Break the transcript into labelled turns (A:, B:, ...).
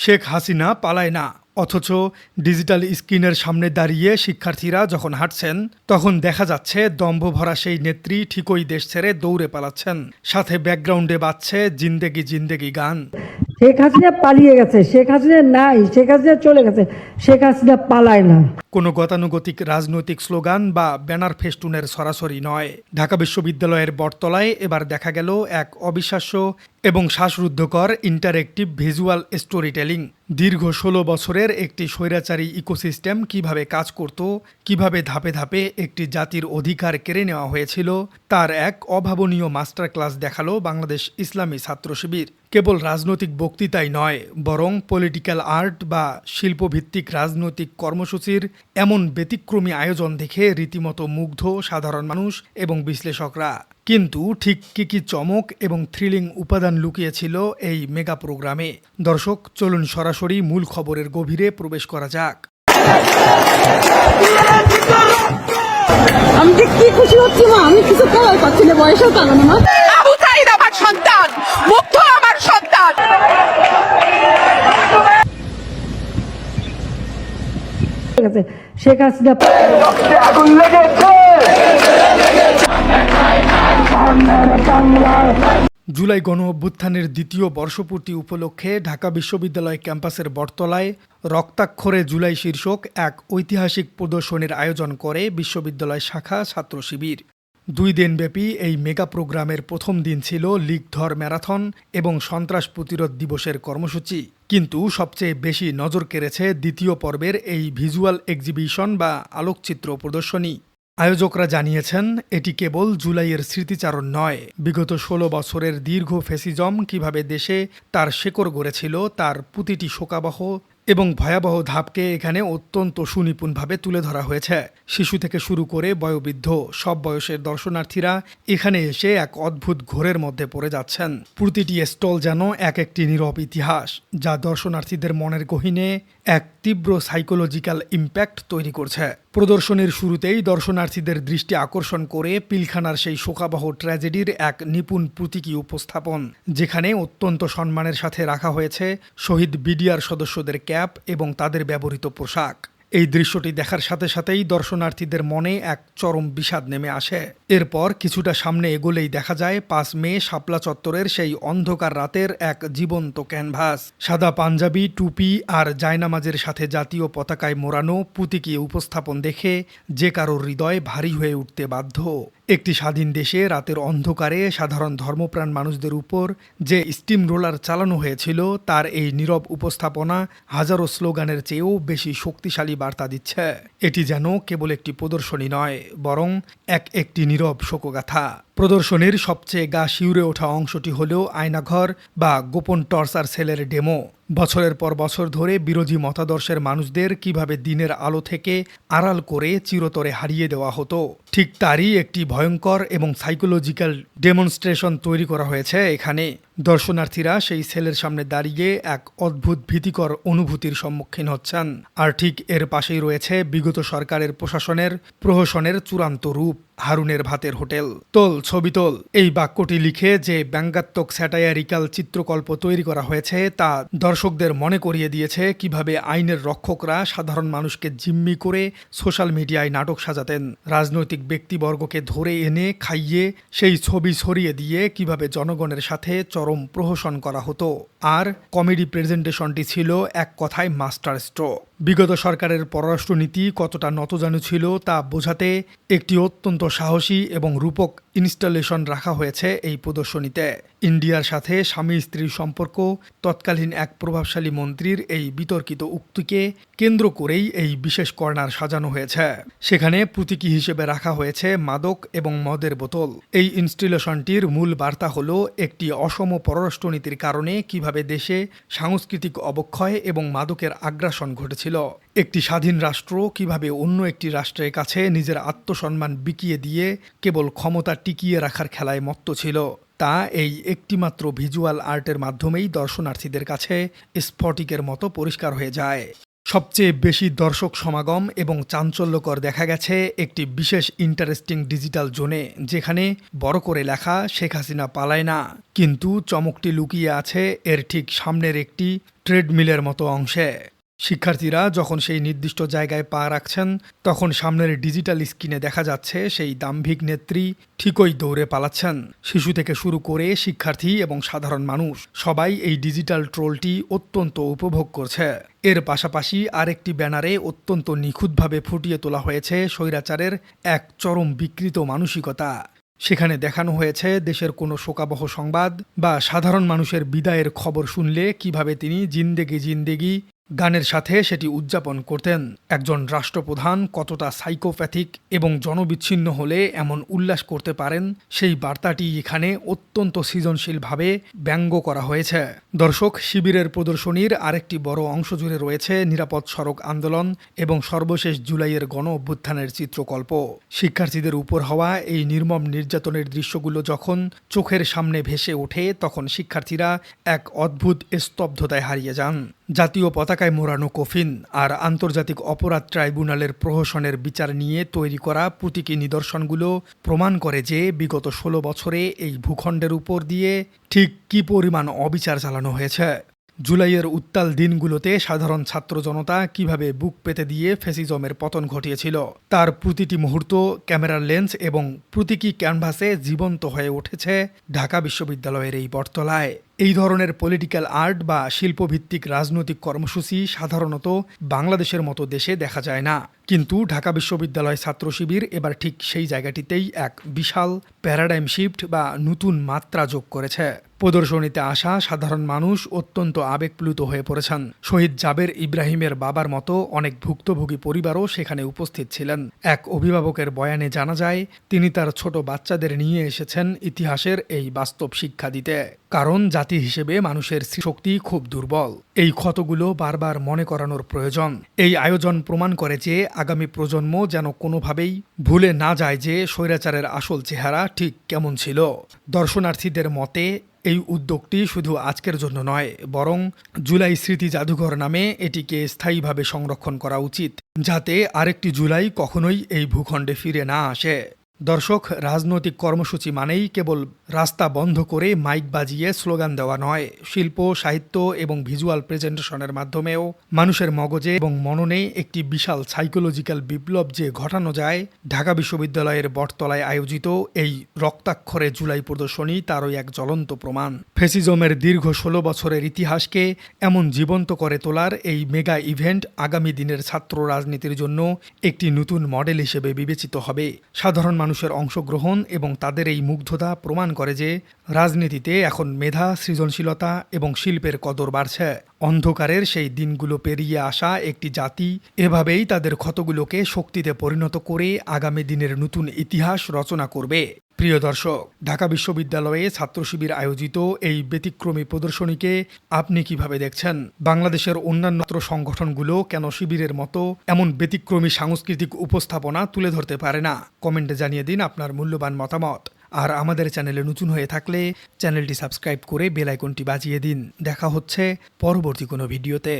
A: শেখ হাসিনা পালায় না, অথচ ডিজিটাল স্ক্রিনের সামনে দাঁড়িয়ে শিক্ষার্থীরা যখন হাঁটছেন তখন দেখা যাচ্ছে দম্ভ ভরা সেই নেত্রী ঠিকই দেশ ছেড়ে দৌড়ে পালাচ্ছেন, সাথে ব্যাকগ্রাউন্ডে বাজছে জিন্দেগি জিন্দেগি গান।
B: শেখ হাসিনা পালিয়ে গেছে, শেখ হাসিনা নাই, শেখ হাসিনা চলে গেছে, শেখ হাসিনা পালায় না।
A: কোনো গতানুগতিক রাজনৈতিক স্লোগান বা ব্যানার ফেস্টুনের সরাসরি নয়। ঢাকা বিশ্ববিদ্যালয়ের বটতলায় এবার দেখা গেল এক অবিশ্বাস্য এবং শ্বাসরুদ্ধকর ইন্টারেক্টিভ ভিজুয়াল স্টোরি টেলিং। দীর্ঘ ১৬ বছরের একটি স্বৈরাচারী ইকোসিস্টেম কিভাবে কাজ করত, কিভাবে ধাপে ধাপে একটি জাতির অধিকার কেড়ে নেওয়া হয়েছিল, তার এক অভাবনীয় মাস্টার ক্লাস দেখালো বাংলাদেশ ইসলামী ছাত্র শিবির। কেবল রাজনৈতিক বক্তৃতাই নয়, বরং পলিটিক্যাল আর্ট বা শিল্পভিত্তিক রাজনৈতিক কর্মসূচির এমন ব্যতিক্রমী আয়োজন দেখে রীতিমতো মুগ্ধ সাধারণ মানুষ এবং বিশ্লেষকরা। কিন্তু ঠিক কি চমক এবং থ্রিলিং উপাদান লুকিয়েছিল এই মেগা প্রোগ্রামে? দর্শক, চলুন সরাসরি মূল খবরের গভীরে প্রবেশ করা যাক।
C: আমি যে কি খুশি হচ্ছি মা, আমি কিছু খাওয়াই পাচ্ছি না, বয়সের কারণে মা।
D: আবু সাইদ আমার সন্তান, মুগ্ধ আমার সন্তান।
B: শেখ হাসিনা
E: আগুন লেগেছে।
A: জুলাই গণ অভ্যুত্থানের দ্বিতীয় বর্ষপূর্তি উপলক্ষে ঢাকা বিশ্ববিদ্যালয় ক্যাম্পাসের বটতলায় রক্তাক্ষরে জুলাই শীর্ষক এক ঐতিহাসিক প্রদর্শনীর আয়োজন করে বিশ্ববিদ্যালয় শাখা ছাত্র শিবির। 2 দিনব্যাপী এই মেগা প্রোগ্রামের প্রথম দিন ছিল লিগধর ম্যারাথন এবং সন্ত্রাস প্রতিরোধ দিবসের কর্মসূচি। কিন্তু সবচেয়ে বেশি নজর কেড়েছে দ্বিতীয় পর্বের এই ভিজুয়াল এক্সিবিশন বা আলোকচিত্র প্রদর্শনী। আয়োজকরা জানিয়েছেন, এটি কেবল জুলাইয়ের স্মৃতিচারণ নয়, বিগত 16 বছরের দীর্ঘ ফ্যাসিজম কিভাবে দেশে তার শেকড় গড়েছিল তার প্রতিটি শোকাবহ এবং ভয়াবহ ধাপকে এখানে অত্যন্ত সুনিপুণভাবে তুলে ধরা হয়েছে। শিশু থেকে শুরু করে বয়োবৃদ্ধ সব বয়সের দর্শনার্থীরা এখানে এসে এক অদ্ভুত ঘোরের মধ্যে পড়ে যাচ্ছেন। প্রতিটি স্টল যেন এক একটি নীরব ইতিহাস, যা দর্শনার্থীদের মনের গহীনে এক তীব্র সাইকোলজিক্যাল ইম্প্যাক্ট তৈরি করছে। প্রদর্শনীর শুরুতেই দর্শনার্থীদের দৃষ্টি আকর্ষণ করে পিলখানার সেই শোকাবহ ট্র্যাজেডির এক নিপুণ প্রতীকী উপস্থাপন, যেখানে অত্যন্ত সম্মানের সাথে রাখা হয়েছে শহীদ বিডিআর সদস্যদের ক্যাপ এবং তাদের ব্যবহৃত পোশাক। এই দৃশ্যটি দেখার সাথে সাথেই দর্শনার্থীদের মনে এক চরম বিষাদ নেমে আসে। এরপর কিছুটা সামনে এগোলেই দেখা যায় 5 মে শাপলা চত্বরের সেই অন্ধকার রাতের এক জীবন্ত ক্যানভাস। সাদা পাঞ্জাবি, টুপি আর জায়নামাজের সাথে জাতীয় পতাকায় মোড়ানো প্রতীকী উপস্থাপন দেখে যে কারোর হৃদয় ভারী হয়ে উঠতে বাধ্য। একটি স্বাধীন দেশে রাতের অন্ধকারে সাধারণ ধর্মপ্রাণ মানুষদের উপর যে স্টিম রোলার চালানো হয়েছিল, তার এই নীরব উপস্থাপনা হাজারো স্লোগানের চেয়েও বেশি শক্তিশালী বার্তা দিচ্ছে। এটি যেন কেবল একটি প্রদর্শনী নয়, বরং একটি নীরব শোকগাথা। প্রদর্শনীর সবচেয়ে গা শিউরে ওঠা অংশটি হল আয়নাঘর বা গোপন টর্চার সেলের ডেমো। বছরের পর বছর ধরে বিরোধী মতাদর্শের মানুষদের কিভাবে দিনের আলো থেকে আড়াল করে চিরতরে হারিয়ে দেওয়া হতো, ঠিক তারই একটি ভয়ঙ্কর এবং সাইকোলজিক্যাল ডেমনস্ট্রেশন তৈরি করা হয়েছে এখানে। দর্শনার্থীরা সেই সেলের সামনে দাঁড়িয়ে এক অদ্ভুত ভীতিকর অনুভূতির সম্মুখীন হচ্ছেন। আর ঠিক এর পাশেই রয়েছে বিগত সরকারের প্রহসনের চূড়ান্ত রূপ, হারুনের ভাতের হোটেল। তোল ছবি তোল, এই বাক্যটি লিখে যে ব্যঙ্গাত্মক স্যাটায়ারিক্যাল চিত্রকল্প তৈরি করা হয়েছে, তা দর্শকদের মনে করিয়ে দিয়েছে কিভাবে আইনের রক্ষকরা সাধারণ মানুষকে জিম্মি করে সোশ্যাল মিডিয়ায় নাটক সাজাতেন। রাজনৈতিক ব্যক্তিবর্গকে ধরে এনে খাইয়ে সেই ছবি ছড়িয়ে দিয়ে কিভাবে জনগণের সাথে চরম প্রহসন করা হতো। আর কমেডি প্রেজেন্টেশনটি ছিল এক কথায় মাস্টার স্ট্রোক। বিগত সরকারের পররাষ্ট্রনীতি কতটা নতজানু ছিল তা বোঝাতে একটি অত্যন্ত সাহসী এবং রূপক ইনস্টলেশন রাখা হয়েছে এই প্রদর্শনীতে। ইন্ডিয়ার সাথে স্বামী স্ত্রীর সম্পর্ক, তৎকালীন এক প্রভাবশালী মন্ত্রীর এই বিতর্কিত উক্তিকে কেন্দ্র করেই এই বিশেষ কর্নার সাজানো হয়েছে। সেখানে প্রতীকী হিসেবে রাখা হয়েছে মাদক এবং মদের বোতল। এই ইনস্টলেশনটির মূল বার্তা হল একটি অসম পররাষ্ট্রনীতির কারণে কিভাবে দেশে সাংস্কৃতিক অবক্ষয় এবং মাদকের আগ্রাসন ঘটেছিল। একটি স্বাধীন রাষ্ট্র কিভাবে অন্য একটি রাষ্ট্রের কাছে নিজের আত্মসম্মান বিকিয়ে দিয়ে কেবল ক্ষমতা টিকিয়ে রাখার খেলায় মত্ত ছিল, তা এই একটিমাত্র ভিজুয়াল আর্টের মাধ্যমেই দর্শনার্থীদের কাছে স্ফটিকের মতো পরিষ্কার হয়ে যায়। সবচেয়ে বেশি দর্শক সমাগম এবং চাঞ্চল্যকর দেখা গেছে একটি বিশেষ ইন্টারেস্টিং ডিজিটাল জোনে, যেখানে বড় করে লেখা শেখ হাসিনা পালায় না, কিন্তু চমকটি লুকিয়ে আছে এর ঠিক সামনের একটি ট্রেডমিলের মতো অংশে। শিক্ষার্থীরা যখন সেই নির্দিষ্ট জায়গায় পা রাখছেন তখন সামনের ডিজিটাল স্ক্রিনে দেখা যাচ্ছে সেই দাম্ভিক নেত্রী ঠিকই দৌড়ে পালাচ্ছেন। শিশু থেকে শুরু করে শিক্ষার্থী এবং সাধারণ মানুষ সবাই এই ডিজিটাল ট্রোলটি অত্যন্ত উপভোগ করছে। এর পাশাপাশি আরেকটি ব্যানারে অত্যন্ত নিখুঁতভাবে ফুটিয়ে তোলা হয়েছে স্বৈরাচারের এক চরম বিকৃত মানসিকতা। সেখানে দেখানো হয়েছে দেশের কোনো শোকাবহ সংবাদ বা সাধারণ মানুষের বিদায়ের খবর শুনলে কিভাবে তিনি জিন্দেগি জিন্দেগি গানের সাথে সেটি উদযাপন করতেন। একজন রাষ্ট্রপ্রধান কতটা সাইকোপ্যাথিক এবং জনবিচ্ছিন্ন হলে এমন উল্লাস করতে পারেন সেই বার্তাটি এখানে অত্যন্ত সৃজনশীলভাবে ব্যঙ্গ করা হয়েছে। দর্শক, শিবিরের প্রদর্শনীর আরেকটি বড় অংশ জুড়ে রয়েছে নিরাপদ সড়ক আন্দোলন এবং সর্বশেষ জুলাইয়ের গণ অভ্যুত্থানের চিত্রকল্প। শিক্ষার্থীদের উপর হওয়া এই নির্মম নির্যাতনের দৃশ্যগুলো যখন চোখের সামনে ভেসে ওঠে তখন শিক্ষার্থীরা এক অদ্ভুত স্তব্ধতায় হারিয়ে যান। জাতীয় পতাকায় মোড়ানো কফিন আর আন্তর্জাতিক অপরাধ ট্রাইব্যুনালের প্রহসনের বিচার নিয়ে তৈরি করা প্রতীকী নিদর্শনগুলো প্রমাণ করে যে বিগত ১৬ বছরে এই ভূখণ্ডের উপর দিয়ে ঠিক কী পরিমাণ অবিচার চালানো হয়েছে। জুলাইয়ের উত্তাল দিনগুলোতে সাধারণ ছাত্র জনতা কিভাবে বুক পেতে দিয়ে ফ্যাসিজমের পতন ঘটিয়েছিল তার প্রতিটি মুহূর্ত ক্যামেরার লেন্স এবং প্রতীকী ক্যানভাসে জীবন্ত হয়ে উঠেছে ঢাকা বিশ্ববিদ্যালয়ের এই বটতলায়। এই ধরনের পলিটিক্যাল আর্ট বা শিল্পভিত্তিক রাজনৈতিক কর্মসূচি সাধারণত বাংলাদেশের মতো দেশে দেখা যায় না, কিন্তু ঢাকা বিশ্ববিদ্যালয় ছাত্র শিবির এবার ঠিক সেই জায়গাটিতেই এক বিশাল প্যারাডাইম শিফট বা নতুন মাত্রা যোগ করেছে। প্রদর্শনীতে আসা সাধারণ মানুষ অত্যন্ত আবেগপ্লুত হয়ে পড়েছেন। শহীদ জাবের ইব্রাহিমের বাবার মতো অনেক ভুক্তভোগী পরিবারও সেখানে উপস্থিত ছিলেন। এক অভিভাবকের বয়ানে জানা যায় তিনি তার ছোট বাচ্চাদের নিয়ে এসেছেন ইতিহাসের এই বাস্তব শিক্ষা দিতে, কারণ জাতি হিসেবে মানুষের স্মৃতিশক্তি খুব দুর্বল। এই ক্ষতগুলো বারবার মনে করানোর প্রয়োজন। এই আয়োজন প্রমাণ করে যে আগামী প্রজন্ম যেন কোনোভাবেই ভুলে না যায় যে স্বৈরাচারের আসল চেহারা ঠিক কেমন ছিল। দর্শনার্থীদের মতে এই উদ্যোগটি শুধু আজকের জন্য নয়, বরং জুলাই স্মৃতি জাদুঘর নামে এটিকে স্থায়ীভাবে সংরক্ষণ করা উচিত, যাতে আরেকটি জুলাই কখনোই এই ভূখণ্ডে ফিরে না আসে। দর্শক, রাজনৈতিক কর্মসূচি মানেই কেবল রাস্তা বন্ধ করে মাইক বাজিয়ে স্লোগান দেওয়া নয়। শিল্প, সাহিত্য এবং ভিজুয়াল প্রেজেন্টেশনের মাধ্যমেও মানুষের মগজে এবং মননে একটি বিশাল সাইকোলজিক্যাল বিপ্লব যে ঘটানো যায়, ঢাকা বিশ্ববিদ্যালয়ের বটতলায় আয়োজিত এই রক্তাক্ষরে জুলাই প্রদর্শনী তারই এক জ্বলন্ত প্রমাণ। ফ্যাসিজমের দীর্ঘ ১৬ বছরের ইতিহাসকে এমন জীবন্ত করে তোলার এই মেগা ইভেন্ট আগামী দিনের ছাত্র রাজনীতির জন্য একটি নতুন মডেল হিসেবে বিবেচিত হবে। সাধারণ মানুষের অংশগ্রহণ এবং তাদের এই মুগ্ধতা প্রমাণ করে যে রাজনীতিতে এখন মেধা, সৃজনশীলতা এবং শিল্পের কদর বাড়ছে। অন্ধকারের সেই দিনগুলো পেরিয়ে আসা একটি জাতি এভাবেই তাদের ক্ষতগুলোকে শক্তিতে পরিণত করে আগামী দিনের নতুন ইতিহাস রচনা করবে। প্রিয় দর্শক, ঢাকা বিশ্ববিদ্যালয়ে ছাত্র শিবির আয়োজিত এই ব্যতিক্রমী প্রদর্শনীকে আপনি কিভাবে দেখছেন? বাংলাদেশের অন্যান্য সংগঠনগুলো কেন শিবিরের মতো এমন ব্যতিক্রমী সাংস্কৃতিক উপস্থাপনা তুলে ধরতে পারে না? কমেন্টে জানিয়ে দিন আপনার মূল্যবান মতামত। আর আমাদের চ্যানেলে নতুন হয়ে থাকলে চ্যানেলটি সাবস্ক্রাইব করে বেল আইকনটি বাজিয়ে দিন। দেখা হচ্ছে পরবর্তী কোনো ভিডিওতে।